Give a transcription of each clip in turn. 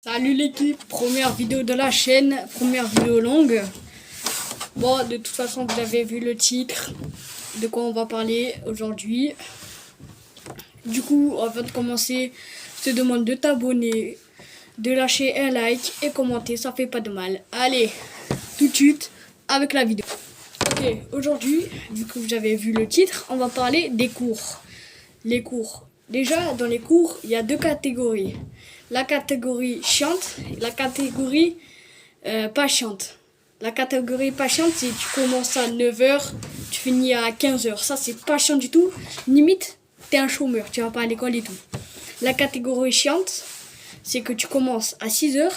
Salut l'équipe, première vidéo de la chaîne, première vidéo longue. Bon, de toute façon, vous avez vu le titre, de quoi on va parler aujourd'hui. Du coup, avant de commencer, je te demande de t'abonner, de lâcher un like et commenter, ça fait pas de mal. Allez, tout de suite avec la vidéo. Ok, aujourd'hui, vu que vous avez vu le titre, on va parler des cours. Les cours. Déjà, dans les cours, il y a deux catégories. La catégorie chiante et la catégorie pas chiante. La catégorie pas chiante, c'est tu commences à 9h, tu finis à 15h. Ça, c'est pas chiant du tout. Limite, t'es un chômeur, tu vas pas à l'école et tout. La catégorie chiante, c'est que tu commences à 6h,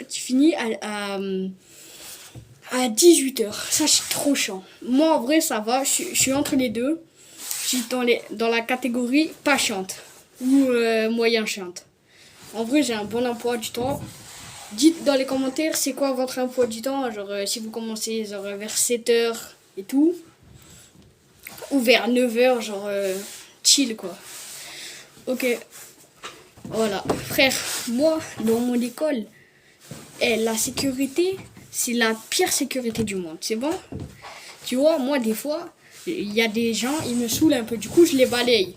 tu finis à 18h. Ça, c'est trop chiant. Moi, en vrai, ça va. Je suis entre les deux. Je suis dans la catégorie pas chiante ou moyen chiante. En vrai, j'ai un bon emploi du temps. Dites dans les commentaires, c'est quoi votre emploi du temps? Genre, si vous commencez genre, vers 7h et tout. Ou vers 9h, genre, chill, quoi. Ok. Voilà. Frère, moi, dans mon école, la sécurité, c'est la pire sécurité du monde. C'est bon? Tu vois, moi, des fois, il y a des gens, ils me saoulent un peu. Du coup, je les balaye.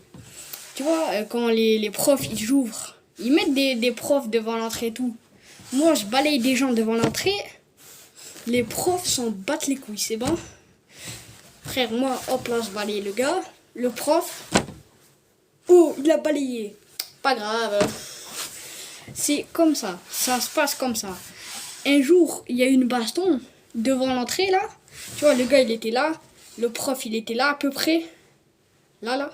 Tu vois, quand les profs, ils ouvrent, ils mettent des profs devant l'entrée et tout. Moi, je balaye des gens devant l'entrée. Les profs s'en battent les couilles, c'est bon? Frère, moi, hop là, je balaye le gars. Le prof, oh, il a balayé. Pas grave. C'est comme ça. Ça se passe comme ça. Un jour, il y a eu une baston devant l'entrée, là. Tu vois, le gars, il était là. Le prof, il était là, à peu près. Là.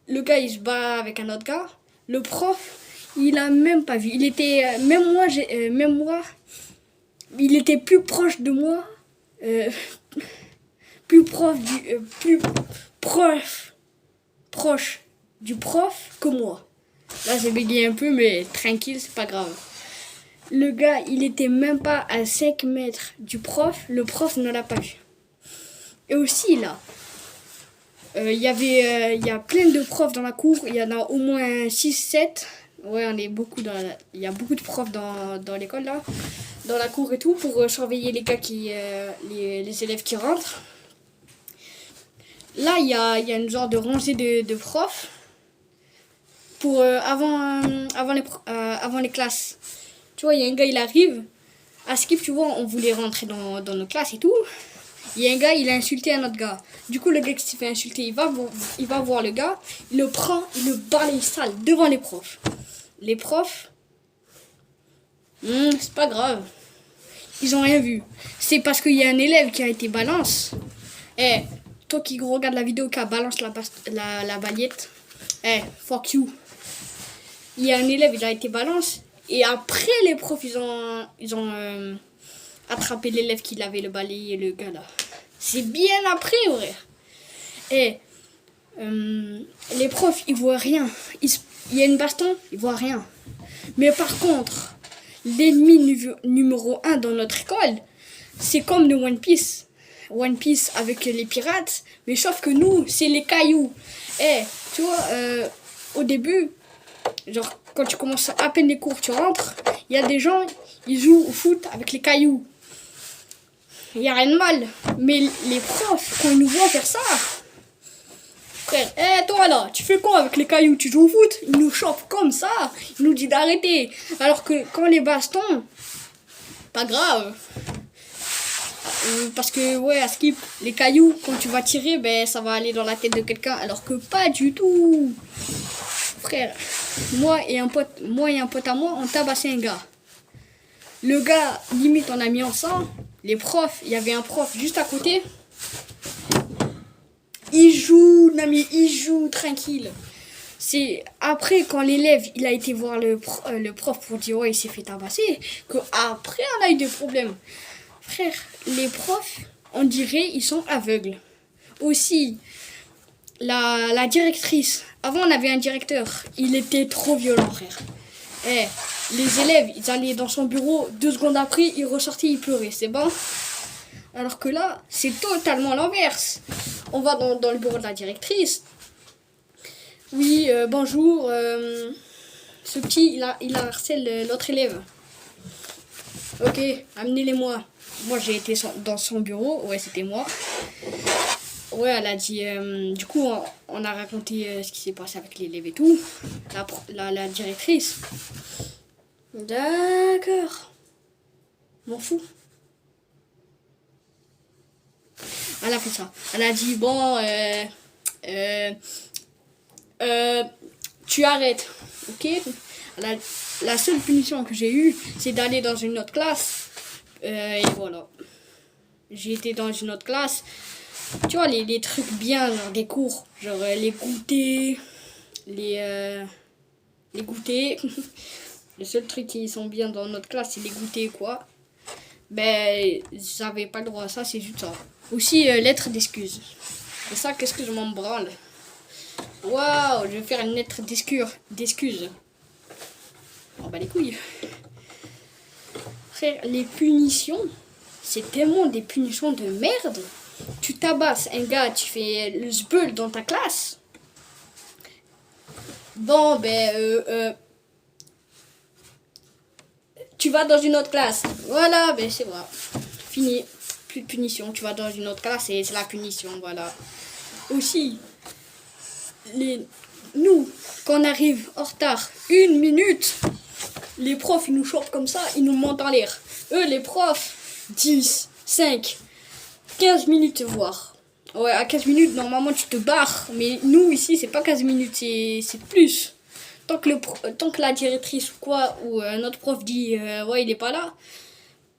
Le gars, il se bat avec un autre gars. Le prof, il a même pas vu. Il était, même moi, il était plus proche de moi, plus proche du prof que moi. Là, j'ai bégayé un peu, mais tranquille, c'est pas grave. Le gars, il était même pas à 5 mètres du prof. Le prof ne l'a pas vu. Et aussi, là, il y a plein de profs dans la cour. Il y en a au moins 6, 7. Ouais, on est beaucoup il y a beaucoup de profs dans l'école, là. Dans la cour et tout, pour surveiller les gars les élèves qui rentrent. Là, il y a une genre de rangée de profs. Pour, avant les classes. Tu vois, il y a un gars, il arrive. À Skip, tu vois, on voulait rentrer dans nos classes et tout. Il y a un gars, il a insulté un autre gars. Du coup, le gars qui s'est fait insulter, il va voir le gars. Il le prend, il le balaye sale devant les profs. Les profs, c'est pas grave. Ils ont rien vu. C'est parce qu'il y a un élève qui a été balance. Toi qui regarde la vidéo qui a balance la baguette. Fuck you. Il y a un élève, il a été balance. Et après, les profs, ils ont attrapé l'élève qui l'avait le balayé, le gars là. C'est bien après, vrai. Les profs, ils voient rien. Il y a une baston, ils voient rien. Mais par contre, l'ennemi numéro 1 dans notre école, c'est comme le One Piece. One Piece avec les pirates, mais sauf que nous, c'est les cailloux. Tu vois, au début, genre quand tu commences à peine les cours, tu rentres, il y a des gens, ils jouent au foot avec les cailloux. Il n'y a rien de mal. Mais les profs, quand ils nous voient faire ça, frère, toi là, tu fais quoi avec les cailloux? Tu joues au foot? Ils nous chopent comme ça, ils nous disent d'arrêter. Alors que quand les bastons, pas grave. Parce que ouais, à Skip, les cailloux, quand tu vas tirer, ben ça va aller dans la tête de quelqu'un, alors que pas du tout. Frère, moi et un pote à moi, on tabassait un gars. Le gars, limite, on a mis ensemble. Les profs, il y avait un prof juste à côté. Il joue tranquille. C'est après, quand l'élève, il a été voir le prof pour dire ouais, il s'est fait tabasser, que après on a eu des problèmes. Frère, les profs, on dirait, ils sont aveugles. Aussi, la directrice. Avant, on avait un directeur. Il était trop violent, frère. Les élèves, ils allaient dans son bureau. 2 secondes après, ils ressortaient, ils pleuraient. C'est bon? Alors que là, c'est totalement l'inverse. On va dans le bureau de la directrice. Oui, bonjour. ce petit, il a harcèle l'autre élève. Ok, amenez-les-moi. Moi, j'ai été dans son bureau. Ouais, c'était moi. Ouais, elle a dit... du coup, on a raconté ce qui s'est passé avec l'élève et tout. La directrice. D'accord. M'en fous. Elle a fait ça. Elle a dit, bon... tu arrêtes. Ok. La seule punition que j'ai eue, c'est d'aller dans une autre classe. Et voilà. J'ai été dans une autre classe. Tu vois, les trucs bien, genre des cours. Genre les goûters. Les goûters. Les seuls trucs qui sont bien dans notre classe, c'est les goûters, quoi. Ben, j'avais pas le droit à ça, c'est juste ça. Aussi, lettre d'excuse. Et ça, qu'est-ce que je m'en branle. Waouh, je vais faire une lettre d'excuse. Oh bah les couilles. Frère, les punitions, c'est tellement des punitions de merde. Tu tabasses un gars, tu fais le zbeul dans ta classe. Bon, ben, tu vas dans une autre classe. Voilà, ben c'est vrai. Fini. Plus de punition. Tu vas dans une autre classe et c'est la punition, voilà. Aussi, nous, quand on arrive en retard 1 minute, les profs, ils nous chopent comme ça, ils nous montent en l'air. Eux, les profs, 10, 5, 15 minutes, voire. Ouais, à 15 minutes, normalement, tu te barres. Mais nous, ici, c'est pas 15 minutes, c'est plus. Tant que la directrice ou quoi, ou un autre prof dit, ouais, il est pas là,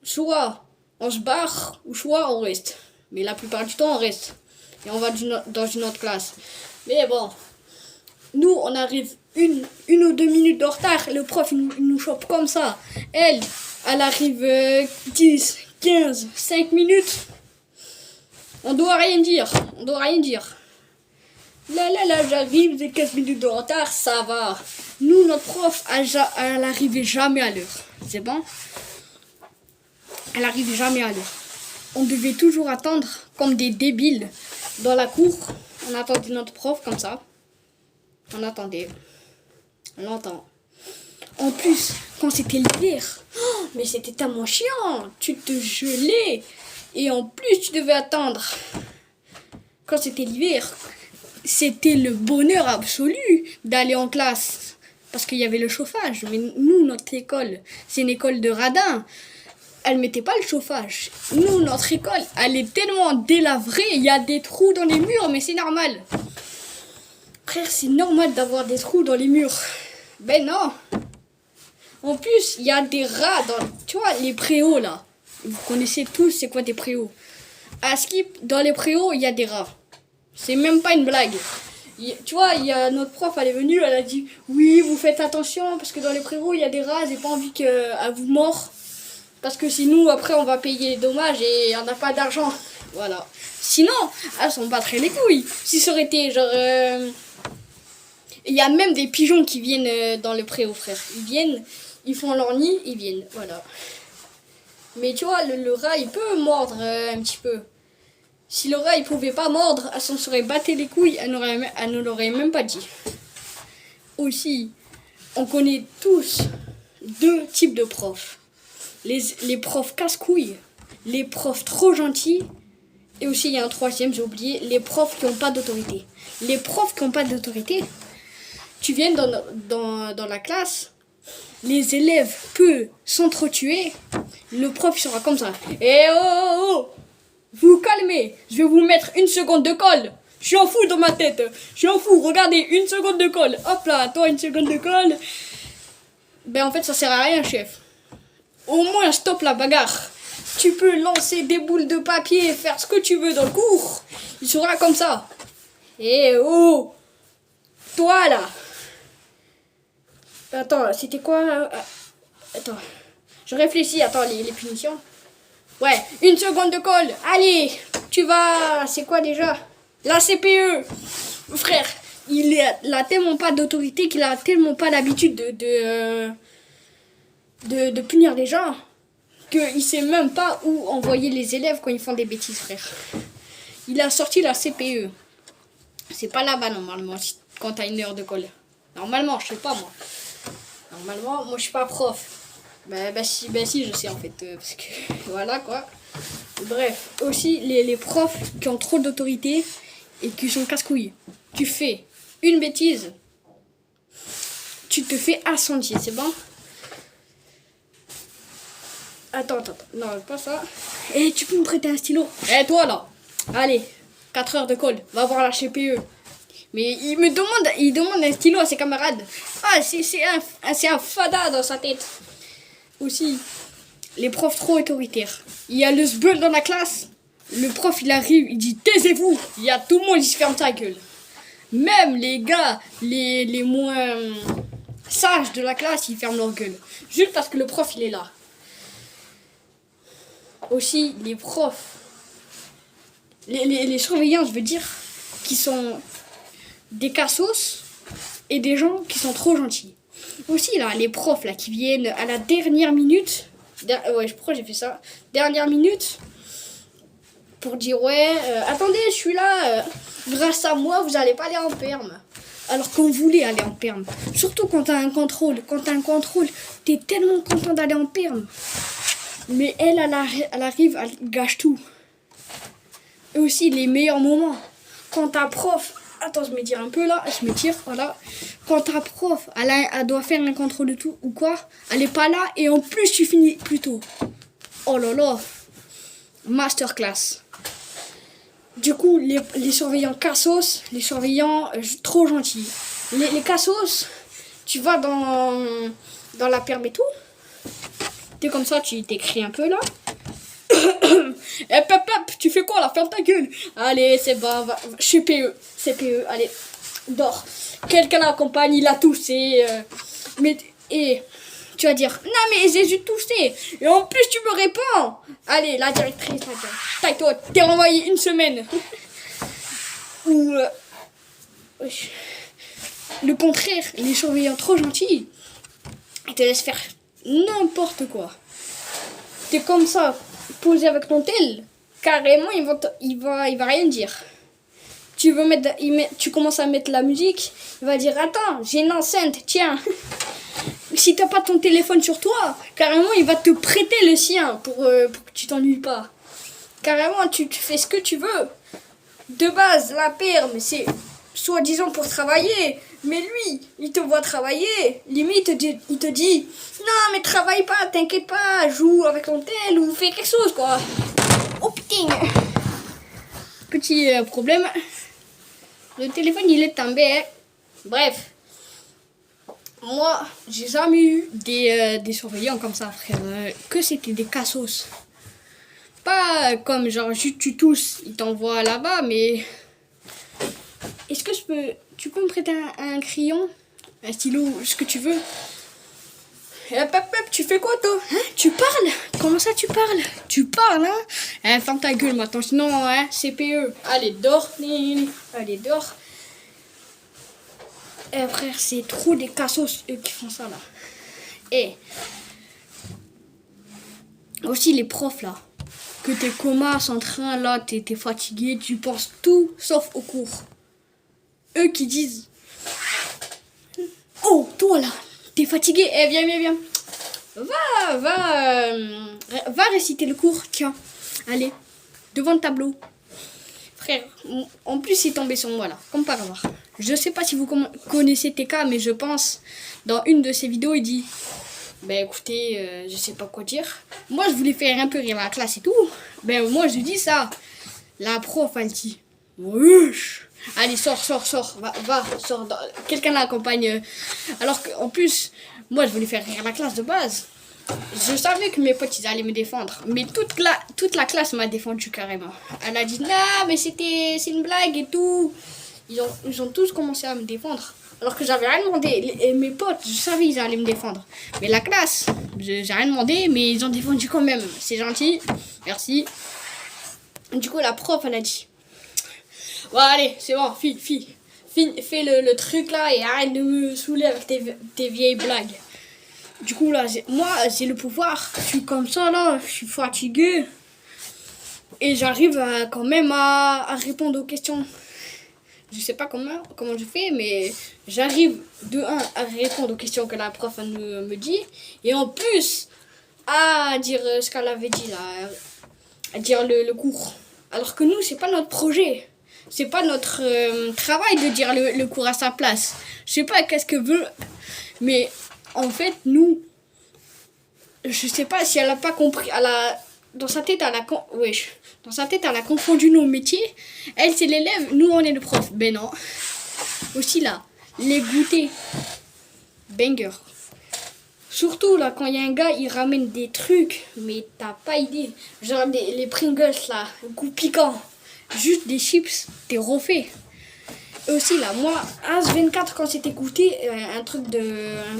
soit on se barre, ou soit on reste. Mais la plupart du temps, on reste. Et on va dans une autre classe. Mais bon, nous, on arrive une ou 2 minutes de retard. Le prof, il nous chope comme ça. Elle arrive 10, 15, 5 minutes. On doit rien dire. On doit rien dire. Là, j'arrive, j'ai 15 minutes de retard, ça va. Nous, notre prof, elle arrivait jamais à l'heure. C'est bon? Elle arrivait jamais à l'heure. On devait toujours attendre comme des débiles dans la cour. On attendait notre prof comme ça. On attendait. On entend. En plus, quand c'était l'hiver, mais c'était tellement chiant. Tu te gelais. Et en plus, tu devais attendre. Quand c'était l'hiver, c'était le bonheur absolu d'aller en classe. Parce qu'il y avait le chauffage. Mais nous, notre école, c'est une école de radins. Elle mettait pas le chauffage. Nous, notre école, elle est tellement délabrée. Il y a des trous dans les murs, mais c'est normal. Frère, c'est normal d'avoir des trous dans les murs. Ben non. En plus, il y a des rats dans... Tu vois, les préaux, là. Vous connaissez tous c'est quoi des préaux. À Skip, dans les préaux, il y a des rats. C'est même pas une blague. Tu vois, il y a notre prof, elle est venue, elle a dit « Oui, vous faites attention, parce que dans les préaux, il y a des rats, j'ai pas envie qu'elle vous mord. Parce que sinon, après, on va payer les dommages et on n'a pas d'argent. » Voilà. Sinon, elles s'en battraient les couilles. Si ça aurait été genre... Il y a même des pigeons qui viennent dans le préau, frère. Ils viennent, ils font leur nid, ils viennent, voilà. Mais tu vois, le rat, il peut mordre un petit peu. Si le rat, il pouvait pas mordre, elle s'en serait batté les couilles, elle ne l'aurait même pas dit. Aussi, on connaît tous 2 types de profs. Les profs casse-couilles, les profs trop gentils, et aussi il y a un 3e, j'ai oublié, les profs qui n'ont pas d'autorité. Les profs qui n'ont pas d'autorité, tu viens dans la classe, les élèves peuvent s'entretuer, le prof sera comme ça. Eh oh, vous calmez, je vais vous mettre 1 seconde de colle. Je suis en fou dans ma tête, je suis en fou, regardez, 1 seconde de colle. Hop là, toi 1 seconde de colle. Ben en fait ça sert à rien, chef. Au moins stop la bagarre. Tu peux lancer des boules de papier, faire ce que tu veux dans le cours. Il sera comme ça. Eh oh, toi là. Attends, c'était quoi? Attends, je réfléchis, attends, les punitions. Ouais, 1 seconde de colle. Allez, tu vas... C'est quoi déjà? La CPE. Frère, il a tellement pas d'autorité qu'il a tellement pas l'habitude de punir les gens qu'il sait même pas où envoyer les élèves quand ils font des bêtises, frère. Il a sorti la CPE. C'est pas là-bas normalement quand t'as 1 heure de colle. Normalement, je sais pas moi. Normalement, moi je suis pas prof. Ben si, je sais en fait. Parce que voilà quoi. Bref, aussi les profs qui ont trop d'autorité et qui sont casse-couilles. Tu fais une bêtise, tu te fais incendier, c'est bon? Attends, non, pas ça. Et tu peux me prêter un stylo? Eh toi là, allez, 4 heures de colle, va voir la CPE. Mais il demande un stylo à ses camarades. Ah, c'est un fada dans sa tête. Aussi, les profs trop autoritaires. Il y a le sbeul dans la classe. Le prof, il arrive, il dit taisez-vous. Il y a tout le monde, il se ferme sa gueule. Même les gars, les moins sages de la classe, ils ferment leur gueule. Juste parce que le prof, il est là. Aussi, les profs, les surveillants, je veux dire, qui sont des cassos et des gens qui sont trop gentils. Aussi, là, les profs là, qui viennent à la dernière minute. Ouais, pourquoi j'ai fait ça? Dernière minute. Pour dire, ouais, attendez, je suis là. Grâce à moi, vous n'allez pas aller en perme. Alors qu'on voulait aller en perme. Surtout quand t'as un contrôle. Quand t'as un contrôle, t'es tellement content d'aller en perme. Mais elle arrive, elle gâche tout. Et aussi, les meilleurs moments. Quand ta prof... Attends, je m'étire un peu là. Je m'étire, voilà. Quand ta prof, elle doit faire un contrôle de tout ou quoi, elle n'est pas là et en plus, tu finis plus tôt. Oh là là. Masterclass. Du coup, les surveillants cassos, les surveillants trop gentils. Les cassos, tu vas dans la perme et tout. T'es comme ça, tu t'écris un peu là. Tu fais quoi là? Ferme ta gueule. Allez, c'est bon, CPE, allez, dors. Quelqu'un l'accompagne, il a toussé. Et tu vas dire, non mais j'ai toussé. Et en plus, tu me réponds. Allez, la directrice, taille-toi, t'es renvoyé une semaine. Ou le contraire, les surveillants trop gentils, ils te laissent faire n'importe quoi. T'es comme ça, posé avec ton tel, carrément, il va rien dire. Tu commences à mettre la musique, il va dire, attends, j'ai une enceinte, tiens. Si t'as pas ton téléphone sur toi, carrément, il va te prêter le sien pour que tu t'ennuies pas. Carrément, tu fais ce que tu veux. De base, la perme, c'est soi-disant pour travailler. Mais lui, il te voit travailler. Limite, il te dit, non, mais travaille pas, t'inquiète pas, joue avec ton tel ou fais quelque chose, quoi. Oh putain. Petit problème. Le téléphone, il est tombé. Hein. Bref. Moi, j'ai jamais eu des surveillants comme ça, frère. Que c'était des cassos. Pas comme genre, juste tu tousses, ils t'envoient là-bas, mais... Est-ce que tu peux me prêter un crayon, un stylo, ce que tu veux? Tu fais quoi, toi? Hein? Tu parles? Comment ça, tu parles? Tu parles, hein? Ferme ta gueule, maintenant, sinon, hein, CPE. Allez, dors. Allez, dors. Frère, c'est trop des cassos qui font ça, là. Et aussi les profs, là. Que t'es coma, en train, là, t'es fatigué, tu penses tout sauf au cours. Eux qui disent, oh, toi, là, t'es fatigué, viens. Va réciter le cours, tiens. Allez, devant le tableau. Frère, en plus, il est tombé sur moi, là, comme par hasard. Je sais pas si vous connaissez TK, mais je pense, dans une de ses vidéos, il dit, ben écoutez, je sais pas quoi dire. Moi, je voulais faire un peu rire la classe et tout. Ben moi, je dis ça. La prof, elle dit, wesh. Allez, sors. Va, sors. Quelqu'un l'accompagne. Alors qu'en plus, moi, je voulais faire rire la classe de base. Je savais que mes potes, ils allaient me défendre. Mais toute la classe m'a défendu carrément. Elle a dit, non, mais c'est une blague et tout. Ils ont tous commencé à me défendre. Alors que j'avais rien demandé. Mes potes, je savais qu'ils allaient me défendre. Mais la classe, j'ai rien demandé, mais ils ont défendu quand même. C'est gentil. Merci. Du coup, la prof, elle a dit, bon, allez, c'est bon, fais le truc là et arrête de me saouler avec tes vieilles blagues. Du coup, là, moi, j'ai le pouvoir. Je suis comme ça, là, je suis fatigué. Et j'arrive quand même à répondre aux questions. Je sais pas comment je fais, mais j'arrive de un à répondre aux questions que la prof me dit, et en plus à dire ce qu'elle avait dit là, à dire le cours. Alors que nous, c'est pas notre projet. C'est pas notre travail de dire le cours à sa place. Je sais pas qu'est-ce que veut, mais en fait, nous, je sais pas si elle a pas compris. Dans sa tête, dans sa tête, elle a confondu nos métiers. Elle, c'est l'élève, nous, on est le prof. Ben non. Aussi là, les goûters. Banger. Surtout là, quand il y a un gars, il ramène des trucs, mais t'as pas idée. Genre les Pringles là, goût piquant. Juste des chips, t'es refait. Et aussi là, moi, As24, quand c'était goûter, un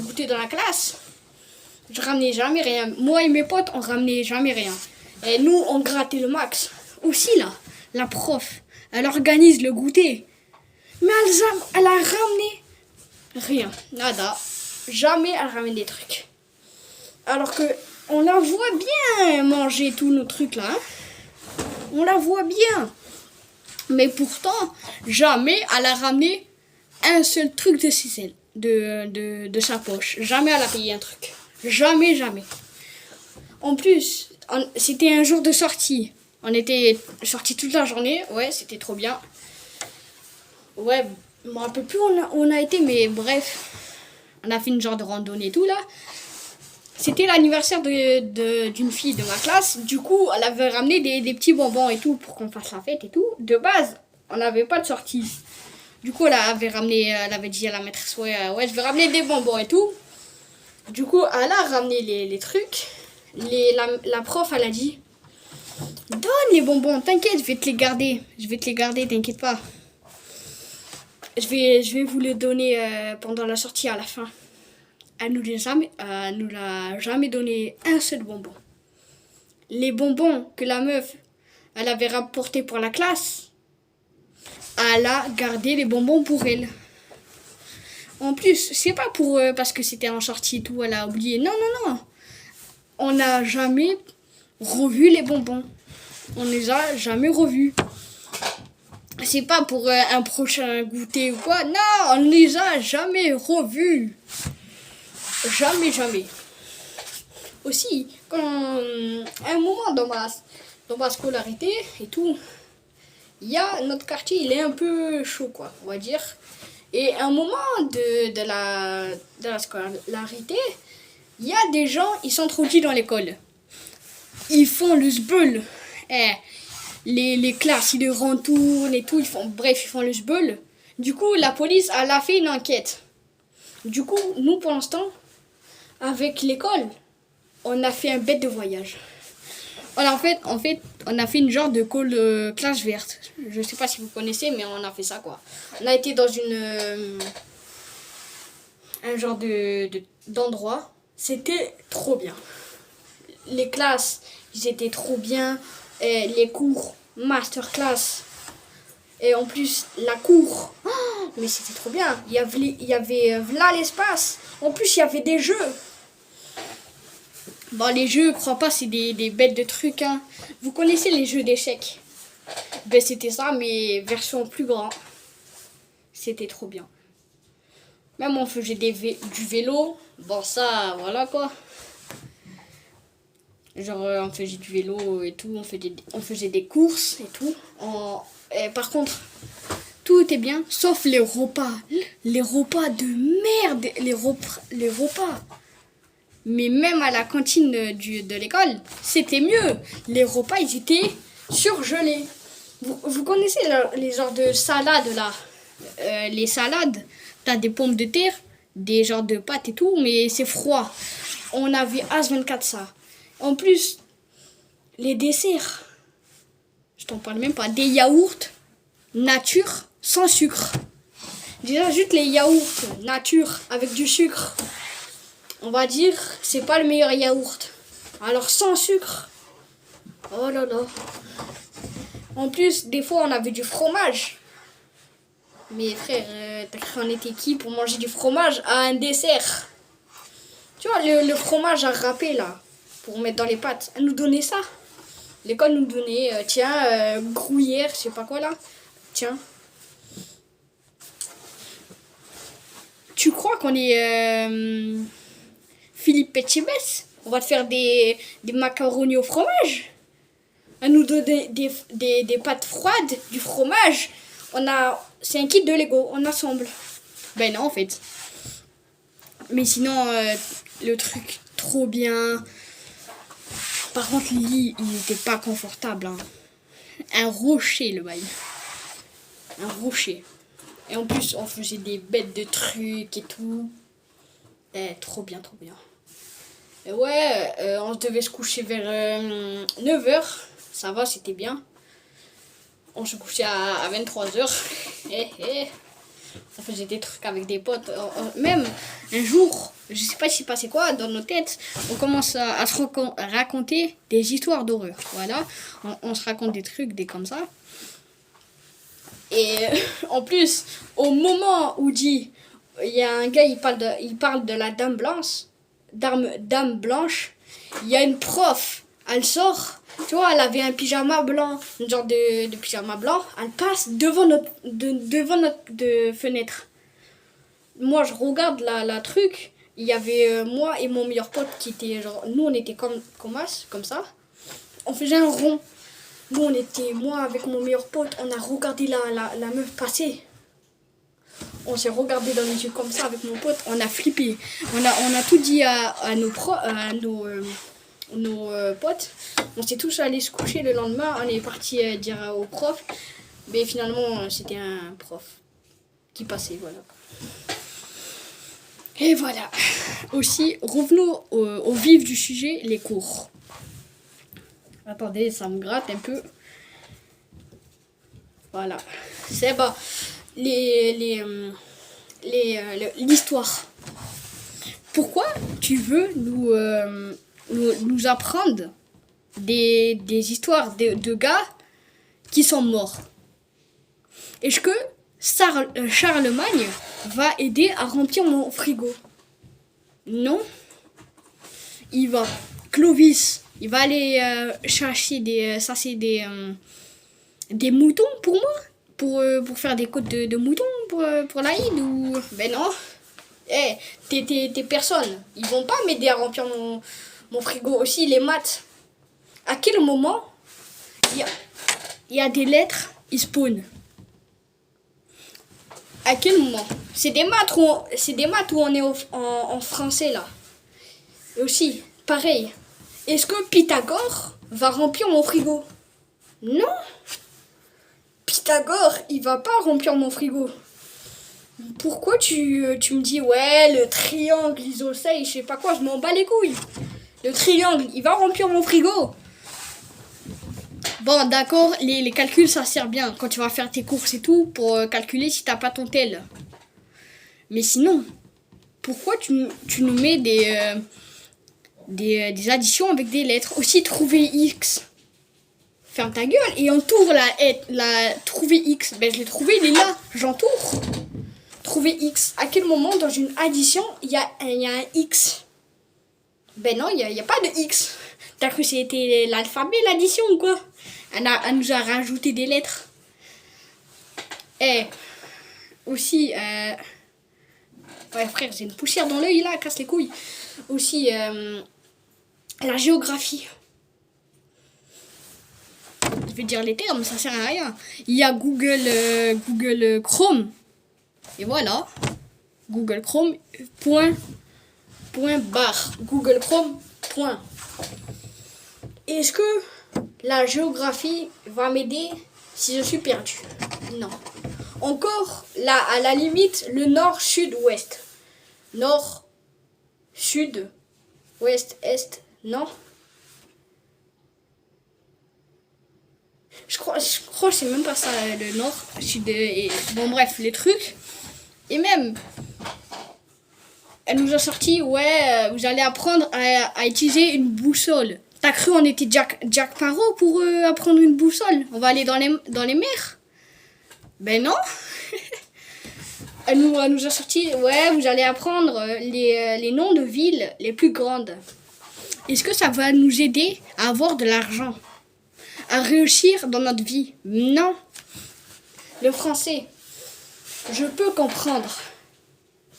goûter dans la classe, je ramenais jamais rien. Moi et mes potes, on ramenait jamais rien. Et nous, on grattait le max. Aussi là, la prof, elle organise le goûter. Mais elle a ramené rien, nada. Jamais elle ramène des trucs. Alors que on la voit bien manger tous nos trucs là. Hein. On la voit bien. Mais pourtant, jamais elle a ramené un seul truc de sa poche. Jamais elle a payé un truc. Jamais, jamais. En plus, c'était un jour de sortie. On était sortis toute la journée. Ouais, c'était trop bien. Ouais, je me rappelle plus où on a été, mais bref. On a fait une genre de randonnée et tout là. C'était l'anniversaire d'une fille de ma classe. Du coup, elle avait ramené des petits bonbons et tout pour qu'on fasse la fête et tout. De base, on n'avait pas de sortie. Du coup, elle avait dit à la maîtresse, ouais, je vais ramener des bonbons et tout. Du coup, elle a ramené les trucs. La prof, elle a dit, donne les bonbons, t'inquiète, je vais te les garder. Je vais te les garder, t'inquiète pas. Je vais vous les donner pendant la sortie à la fin. Elle nous l'a jamais donné un seul bonbon. Les bonbons que la meuf, elle avait rapportés pour la classe, elle a gardé les bonbons pour elle. En plus, c'est pas parce que c'était en sortie et tout, elle a oublié. Non, non, non. On n'a jamais revu les bonbons. On les a jamais revus. C'est pas pour un prochain goûter ou quoi. Non, on les a jamais revus. Jamais, jamais. Aussi, quand un moment dans ma scolarité et tout, il y a notre quartier, il est un peu chaud, quoi, on va dire. Et à un moment de la scolarité, il y a des gens, ils s'introduisent dans l'école. Ils font le sbeul. Les classes, ils les retournent et tout. Ils font le sbeul. Du coup, la police, elle a fait une enquête. Du coup, nous, pour l'instant, avec l'école, on a fait un bête de voyage. En fait, on a fait une genre de classe verte. Je sais pas si vous connaissez, mais on a fait ça, quoi. On a été dans un genre d'endroit. C'était trop bien. Les classes, ils étaient trop bien. Et les cours, masterclass. Et en plus, la cour. Oh, mais c'était trop bien. Il y avait là l'espace. En plus, il y avait des jeux. Bon, les jeux, je crois pas, c'est des bêtes de trucs. Hein. Vous connaissez les jeux d'échecs? Ben, c'était ça, mais version plus grand. C'était trop bien. Même on faisait du vélo. Bon, ça, voilà quoi. Genre, on faisait du vélo et tout. On faisait des courses et tout. Et par contre, tout était bien, sauf les repas. Les repas de merde. Les repas. Mais même à la cantine de l'école, c'était mieux. Les repas, ils étaient surgelés. Vous connaissez les genres de salades là? Les salades, t'as des pommes de terre, des genres de pâtes et tout, mais c'est froid. On avait As24 ça. En plus, les desserts, je t'en parle même pas. Des yaourts nature sans sucre. Déjà, juste les yaourts nature avec du sucre. On va dire, c'est pas le meilleur yaourt. Alors sans sucre. Oh là là. En plus, des fois, on avait du fromage. Mais frère, t'as cru on était qui pour manger du fromage à un dessert? Tu vois, le fromage à râper là, pour mettre dans les pâtes. Elle nous donnait ça. L'école nous donnait, gruyère, je sais pas quoi là. Tiens. Tu crois qu'on est Philippe Etchebest? On va te faire des macaronis au fromage? À nous donner des pâtes froides, du fromage. C'est un kit de Lego, on assemble. Ben non, en fait. Mais sinon, le truc, trop bien. Par contre, le lit, il n'était pas confortable. Hein. Un rocher, le bail. Un rocher. Et en plus, on faisait des bêtes de trucs et tout. Trop bien, trop bien. Et ouais, on devait se coucher vers 9h. Ça va, c'était bien. On se couchait à 23h. On faisait des trucs avec des potes. Même un jour, je sais pas s'il passait quoi dans nos têtes, on commence à se raconter des histoires d'horreur. Voilà, on se raconte des trucs, des comme ça. Et en plus, au moment où il y a un gars, il parle de la dame blanche, dame blanche, il y a une prof, elle sort, tu vois, elle avait un pyjama blanc, une genre de pyjama blanc, elle passe devant notre fenêtre. Moi, je regarde la truc, il y avait moi et mon meilleur pote qui était genre, nous on était comme ça, on faisait un rond. Nous, moi avec mon meilleur pote, on a regardé la meuf passer. On s'est regardé dans les yeux comme ça avec mon pote, on a flippé. On a tout dit à nos potes. On s'est tous allés se coucher le lendemain. On est parti dire au prof. Mais finalement, c'était un prof qui passait, voilà. Et voilà. Aussi, revenons au vif du sujet, les cours. Attendez, ça me gratte un peu. Voilà. C'est bah l'histoire. Pourquoi tu veux nous apprendre des histoires de gars qui sont morts? Est-ce que Charlemagne va aider à remplir mon frigo? Non. Clovis, il va aller chercher des moutons pour moi, pour faire des côtes de moutons pour l'Aïd ou... Ben non. Tes personnes, ils vont pas m'aider à remplir mon frigo. Aussi, les maths. À quel moment il y a des lettres, ils spawnent? À quel moment? C'est des maths où on est en français, là. Et aussi, pareil. Est-ce que Pythagore va remplir mon frigo? Non. Pythagore, il va pas remplir mon frigo. Pourquoi tu me dis, ouais, le triangle isocèle, je sais pas quoi, je m'en bats les couilles. Le triangle, il va remplir mon frigo. Bon, d'accord, les calculs, ça sert bien quand tu vas faire tes courses et tout pour calculer si t'as pas ton tel. Mais sinon, pourquoi tu nous mets des additions avec des lettres? Aussi, trouver X. Ferme ta gueule et entoure la trouver X. Ben, je l'ai trouvé, il est là, j'entoure. Trouver X. À quel moment dans une addition, il y a un X? Ben non, il y a pas de X. T'as cru que c'était l'alphabet, l'addition ou quoi? Elle nous a rajouté des lettres. Aussi, ouais frère, j'ai une poussière dans l'œil là, casse les couilles. Aussi, la géographie. Je vais dire les termes, ça sert à rien. Il y a Google Chrome. Et voilà. Google Chrome, point barre. Google Chrome, point. Est-ce que la géographie va m'aider si je suis perdu? Non. Encore, là, à la limite, le nord, sud, ouest. Nord, sud, ouest, est, non. Je crois que c'est même pas ça, le nord, sud et... Bon bref, les trucs. Et même, elle nous a sorti, ouais, vous allez apprendre à utiliser une boussole. T'as cru on était Jack Sparrow pour apprendre une boussole? On va aller dans les mers? Ben non. Elle nous a sorti, ouais, vous allez apprendre les noms de villes les plus grandes. Est-ce que ça va nous aider à avoir de l'argent? À réussir dans notre vie? Non. Le français, je peux comprendre.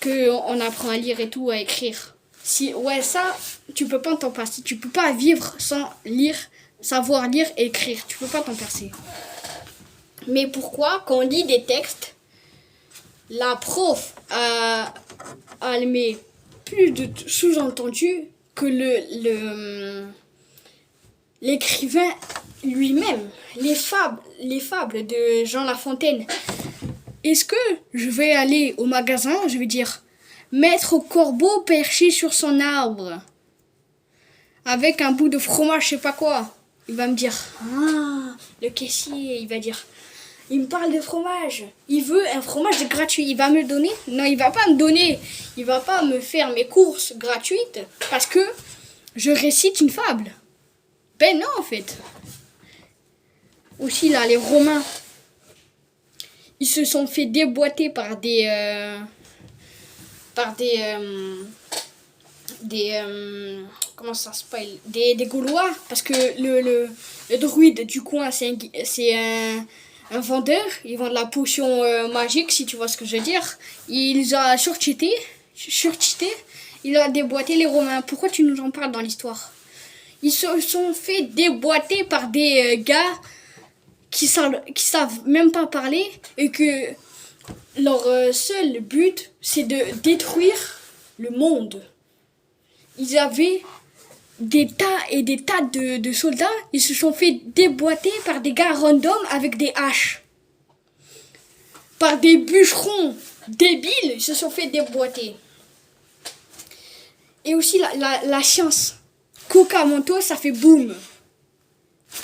qu'on apprend à lire et tout, à écrire. Si, ouais, ça, tu peux pas t'en passer. Tu peux pas vivre sans lire, savoir lire et écrire. Tu peux pas t'en passer. Mais pourquoi, quand on lit des textes, la prof, elle met plus de sous-entendus que l'écrivain lui-même. Les fables de Jean La Fontaine. Est-ce que je vais aller au magasin, je vais dire Maître Corbeau perché sur son arbre avec un bout de fromage, je sais pas quoi. Il va me dire, ah, le caissier, il va dire, il me parle de fromage. Il veut un fromage gratuit. Il va me le donner? Non, il va pas me donner. Il va pas me faire mes courses gratuites parce que je récite une fable. Ben non, en fait. Aussi, là, les Romains, ils se sont fait déboîter par des comment ça s'appelle, des Gaulois, parce que le druide du coin, c'est un vendeur. Il vend de la potion magique, si tu vois ce que je veux dire. Il les a surcheatés, il a déboîté les Romains. Pourquoi tu nous en parles dans l'histoire? Ils se sont fait déboîter par des gars qui savent même pas parler et que leur seul but, c'est de détruire le monde. Ils avaient des tas et des tas de soldats. Ils se sont fait déboîter par des gars random avec des haches. Par des bûcherons débiles, ils se sont fait déboîter. Et aussi la science. Coca Mentos, ça fait boum.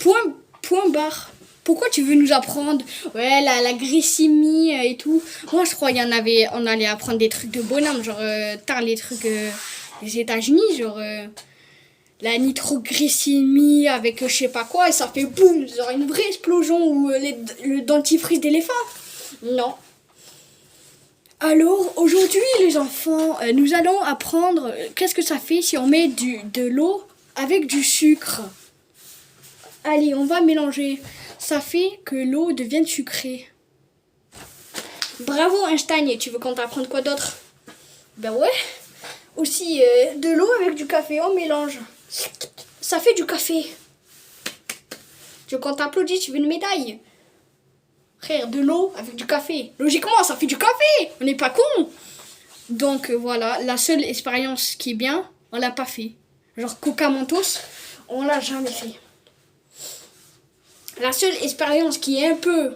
Point barre. Pourquoi tu veux nous apprendre la glycémie et tout? Moi, je crois on allait apprendre des trucs de bonhomme, genre les trucs des États-Unis, genre la nitroglycémie avec je sais pas quoi, et ça fait boum, genre une vraie explosion ou le dentifrice d'éléphant. Non. Alors, aujourd'hui, les enfants, nous allons apprendre qu'est-ce que ça fait si on met de l'eau avec du sucre. Allez, on va mélanger. Ça fait que l'eau devienne sucrée. Bravo Einstein, et tu veux qu'on t'apprenne quoi d'autre? Ben ouais. Aussi de l'eau avec du café, on mélange. Ça fait du café. Tu veux qu'on t'applaudisse, tu veux une médaille? Frère, de l'eau avec du café. Logiquement, ça fait du café. On n'est pas con. Donc voilà, la seule expérience qui est bien, on l'a pas fait. Genre Coca Mentos, on l'a jamais fait. La seule expérience qui est un peu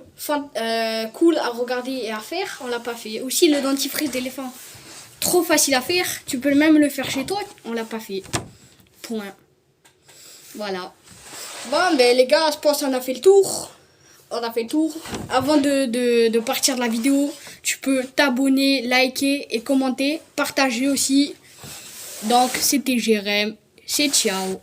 cool à regarder et à faire, on l'a pas fait. Aussi le dentifrice d'éléphant. Trop facile à faire, tu peux même le faire chez toi, on l'a pas fait. Point. Voilà. Bon, ben les gars, je pense qu'on a fait le tour. Avant de partir de la vidéo, tu peux t'abonner, liker et commenter, partager aussi. Donc, c'était Jérém. C'est ciao.